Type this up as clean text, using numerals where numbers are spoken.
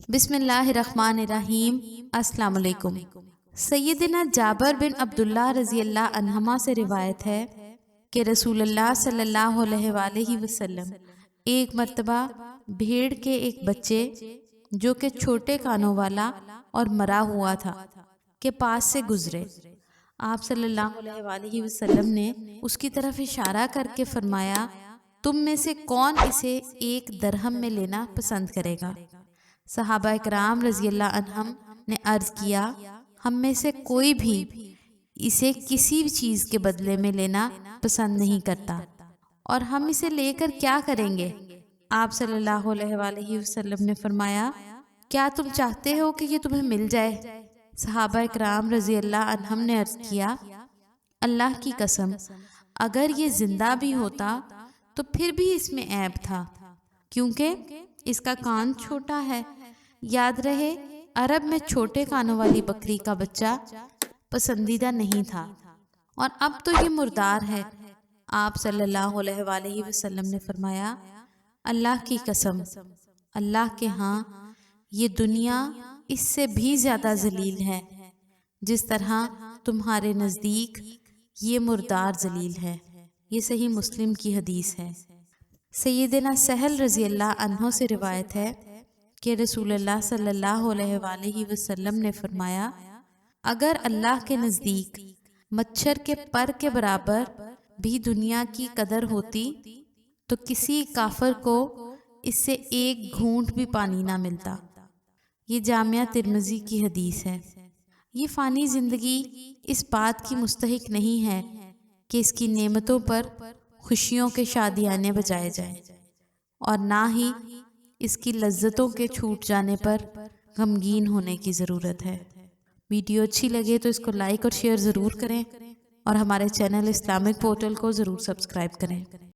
بسم اللہ الرحمن الرحیم۔ السلام علیکم۔ سیدنا جابر بن عبداللہ رضی اللہ عنہما سے روایت ہے کہ رسول اللہ صلی اللہ علیہ وآلہ وسلم ایک مرتبہ بھیڑ کے ایک بچے جو کہ چھوٹے کانوں والا اور مرا ہوا تھا کے پاس سے گزرے۔ آپ صلی اللہ علیہ وآلہ وسلم نے اس کی طرف اشارہ کر کے فرمایا، تم میں سے کون اسے 1 درہم میں لینا پسند کرے گا؟ صحابہ اکرام رضی اللہ عنہم نے عرض کیا، ہم میں سے کوئی بھی اسے کسی چیز کے بدلے میں لینا پسند نہیں کرتا، اور ہم اسے لے کر کیا کریں گے؟ آپ صلی اللہ علیہ وآلہ وسلم نے فرمایا، کیا تم چاہتے ہو کہ یہ تمہیں مل جائے؟ صحابہ اکرام رضی اللہ عنہم نے عرض کیا، اللہ کی قسم اگر یہ زندہ بھی ہوتا تو پھر بھی اس میں عیب تھا، کیونکہ اس کا کان چھوٹا ہے۔ یاد رہے، عرب میں چھوٹے کانوں والی بکری کا بچہ پسندیدہ نہیں تھا، اور اب تو یہ مردار ہے۔ آپ صلی اللہ علیہ وآلہ وسلم نے فرمایا، اللہ کی قسم اللہ کے ہاں یہ دنیا اس سے بھی زیادہ ذلیل ہے، جس طرح تمہارے نزدیک یہ مردار ذلیل ہے۔ یہ صحیح مسلم کی حدیث ہے۔ سیدنا سہل رضی اللہ عنہ سے روایت ہے کہ رسول اللہ صلی اللہ علیہ وآلہ وسلم نے فرمایا، اگر اللہ کے نزدیک مچھر کے پر کے برابر بھی دنیا کی قدر ہوتی تو کسی کافر کو اس سے 1 گھونٹ بھی پانی نہ ملتا۔ یہ جامعہ ترمذی کی حدیث ہے۔ یہ فانی زندگی اس بات کی مستحق نہیں ہے کہ اس کی نعمتوں پر خوشیوں کے شادیانے بجائے جائیں، اور نہ ہی اس کی لذتوں کے چھوٹ جانے پر غمگین ہونے کی ضرورت ہے۔ ویڈیو اچھی لگے تو اس کو لائک اور شیئر ضرور کریں، اور ہمارے چینل اسلامک پورٹل کو ضرور سبسکرائب کریں۔